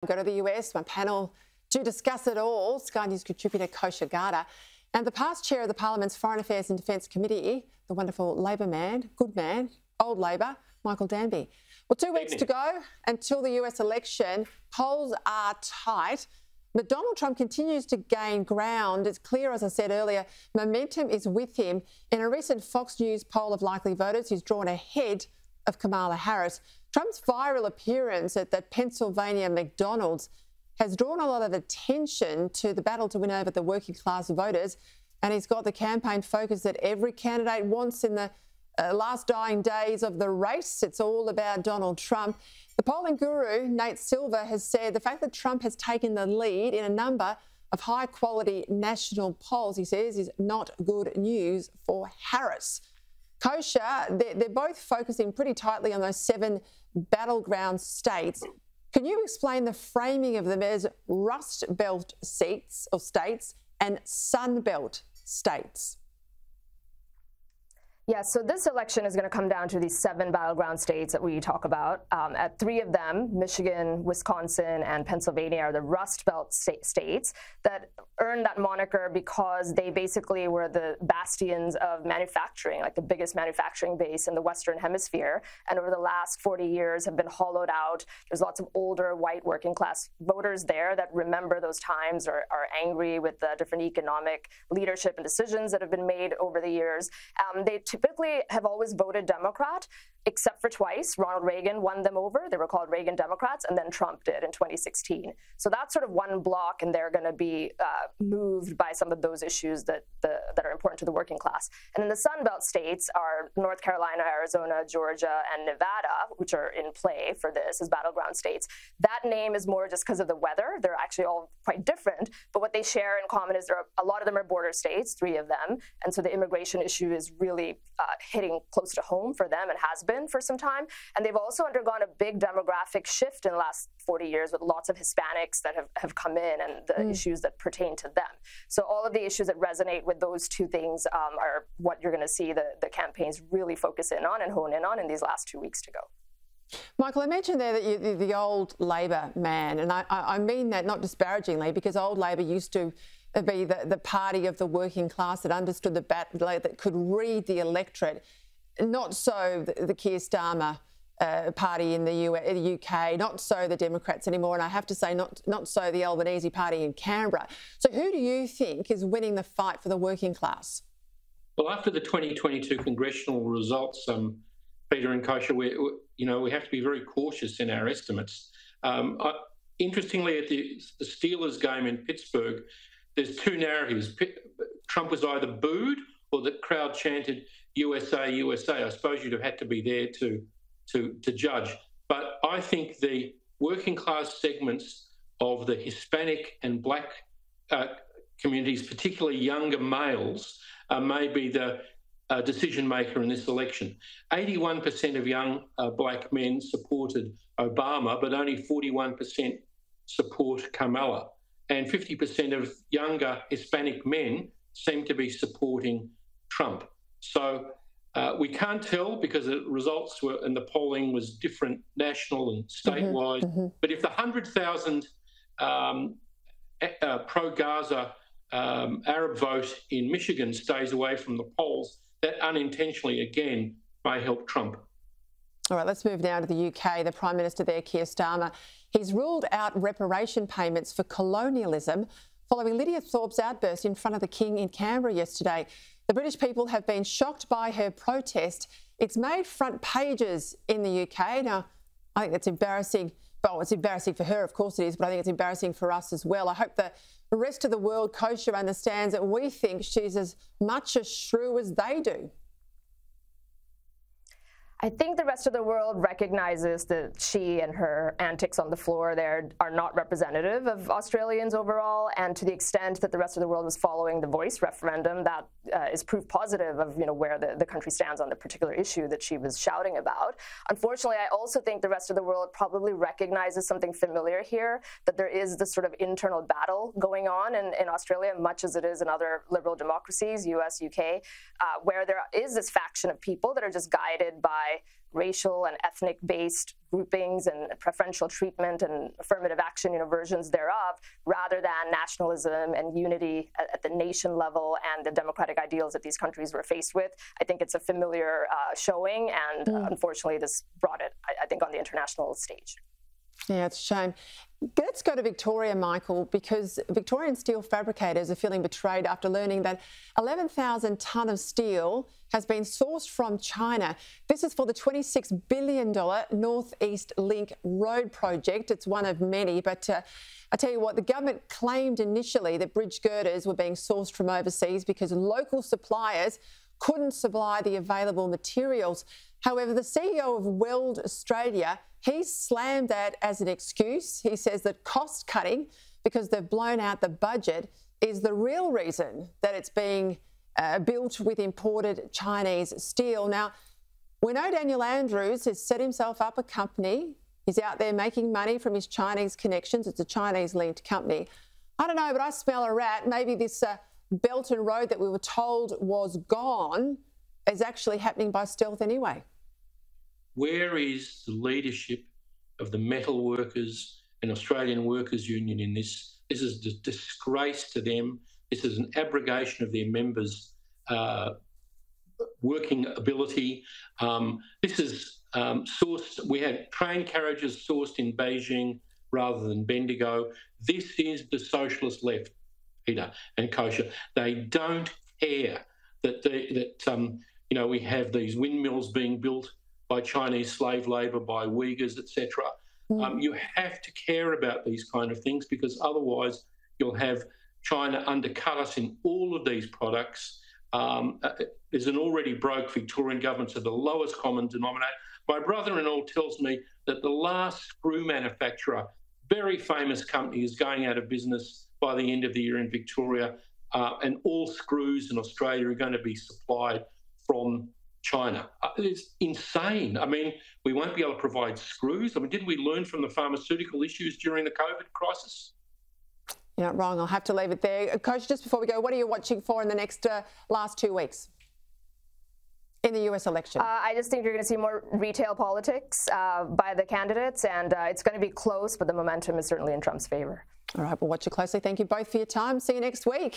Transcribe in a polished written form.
Go to the US, my panel to discuss it all, Sky News contributor Kosha Gada and the past chair of the Parliament's Foreign Affairs and Defence Committee, the wonderful Labor man, good man, old Labor, Michael Danby. Well, 2 weeks to go until the US election. Polls are tight, but Donald Trump continues to gain ground. It's clear, as I said earlier, momentum is with him. In a recent Fox News poll of likely voters, he's drawn ahead of Kamala Harris. Trump's viral appearance at the Pennsylvania McDonald's has drawn a lot of attention to the battle to win over the working class voters, and he's got the campaign focus that every candidate wants in the last dying days of the race. It's all about Donald Trump. The polling guru, Nate Silver, has said the fact that Trump has taken the lead in a number of high-quality national polls, he says, is not good news for Harris. Kosha, they're both focusing pretty tightly on those 7 battleground states. Can you explain the framing of them as Rust Belt seats or states and Sun Belt states? Yeah, so this election is going to come down to these 7 battleground states that we talk about. At 3 of them, Michigan, Wisconsin, and Pennsylvania, are the Rust Belt states that earned that moniker because they basically were the bastions of manufacturing, like the biggest manufacturing base in the Western Hemisphere. And over the last 40 years have been hollowed out. There's lots of older white working class voters there that remember those times, are angry with the different economic leadership and decisions that have been made over the years. They typically have always voted Democrat, except for twice. Ronald Reagan won them over. They were called Reagan Democrats, and then Trump did in 2016. So that's sort of one block, and they're going to be moved by some of those issues that are important to the working class. And then the Sun Belt states are North Carolina, Arizona, Georgia, and Nevada, which are in play for this as battleground states. That name is more just because of the weather. They're actually all quite different, but what they share in common is a lot of them are border states, 3 of them, and so the immigration issue is really hitting close to home for them and has been for some time. And they've also undergone a big demographic shift in the last 40 years with lots of Hispanics that have come in and the issues that pertain to them. So all of the issues that resonate with those 2 things are what you're going to see the campaigns really focus in on and hone in on in these last 2 weeks to go. Michael, I mentioned there that you're the old Labor man, and I mean that not disparagingly, because old Labor used to be the party of the working class that understood the battle, that could read the electorate. Not so the Keir Starmer party in the UK, not so the Democrats anymore, and I have to say not so the Albanese party in Canberra. So who do you think is winning the fight for the working class? Well, after the 2022 congressional results, Peter and Kosha, we have to be very cautious in our estimates. Interestingly, at the Steelers game in Pittsburgh, there's 2 narratives. Trump was either booed or the crowd chanted USA, USA. I suppose you'd have had to be there to judge. But I think the working class segments of the Hispanic and Black communities, particularly younger males, may be the decision maker in this election. 81% of young Black men supported Obama, but only 41% support Kamala. And 50% of younger Hispanic men seem to be supporting Trump. So we can't tell because the results were and the polling was different national and statewide. But if the 100,000 pro-Gaza Arab vote in Michigan stays away from the polls, that unintentionally, again, may help Trump. All right, let's move now to the UK. The Prime Minister there, Keir Starmer, he's ruled out reparation payments for colonialism following Lydia Thorpe's outburst in front of the King in Canberra yesterday. The British people have been shocked by her protest. It's made front pages in the UK. Now, I think that's embarrassing. Well, it's embarrassing for her, of course it is, but I think it's embarrassing for us as well. I hope the rest of the world, Kosha, understands that we think she's as much a shrew as they do. I think the rest of the world recognizes that she and her antics on the floor there are not representative of Australians overall, and to the extent that the rest of the world was following the Voice referendum, that is proof positive of where the country stands on the particular issue that she was shouting about. Unfortunately, I also think the rest of the world probably recognizes something familiar here, that there is this sort of internal battle going on in Australia, much as it is in other liberal democracies, US, UK, where there is this faction of people that are just guided by by racial and ethnic-based groupings and preferential treatment and affirmative action, versions thereof, rather than nationalism and unity at the nation level and the democratic ideals that these countries were faced with. I think it's a familiar showing, and unfortunately this brought it, I think, on the international stage. Yeah, it's a shame. Let's go to Victoria, Michael, because Victorian steel fabricators are feeling betrayed after learning that 11,000 tonne of steel has been sourced from China. This is for the $26 billion North East Link road project. It's one of many, but I tell you what, the government claimed initially that bridge girders were being sourced from overseas because local suppliers couldn't supply the available materials. However, the CEO of Weld Australia, he slammed that as an excuse. He says that cost cutting, because they've blown out the budget, is the real reason that it's being built with imported Chinese steel. Now, we know Daniel Andrews has set himself up a company. He's out there making money from his Chinese connections. It's a Chinese-linked company. I don't know, but I smell a rat. Maybe this Belt and Road that we were told was gone is actually happening by stealth anyway. Where is the leadership of the metal workers and Australian Workers Union in this? This is a disgrace to them. This is an abrogation of their members' working ability. This is sourced. We had train carriages sourced in Beijing rather than Bendigo. This is the socialist left, Peter and Kosha. They don't care that we have these windmills being built by Chinese slave labour, by Uyghurs, etc. You have to care about these kind of things, because otherwise you'll have China undercut us in all of these products. There's an already broke Victorian government to the lowest common denominator. My brother-in-law tells me that the last screw manufacturer, very famous company, is going out of business by the end of the year in Victoria, and all screws in Australia are going to be supplied from China. It's insane. I mean, we won't be able to provide screws. I mean, didn't we learn from the pharmaceutical issues during the COVID crisis? You're not wrong. I'll have to leave it there. Coach, just before we go, what are you watching for in the next last 2 weeks in the US election? I just think you're going to see more retail politics by the candidates, and it's going to be close, but the momentum is certainly in Trump's favor. All right, we'll watch it closely. Thank you both for your time. See you next week.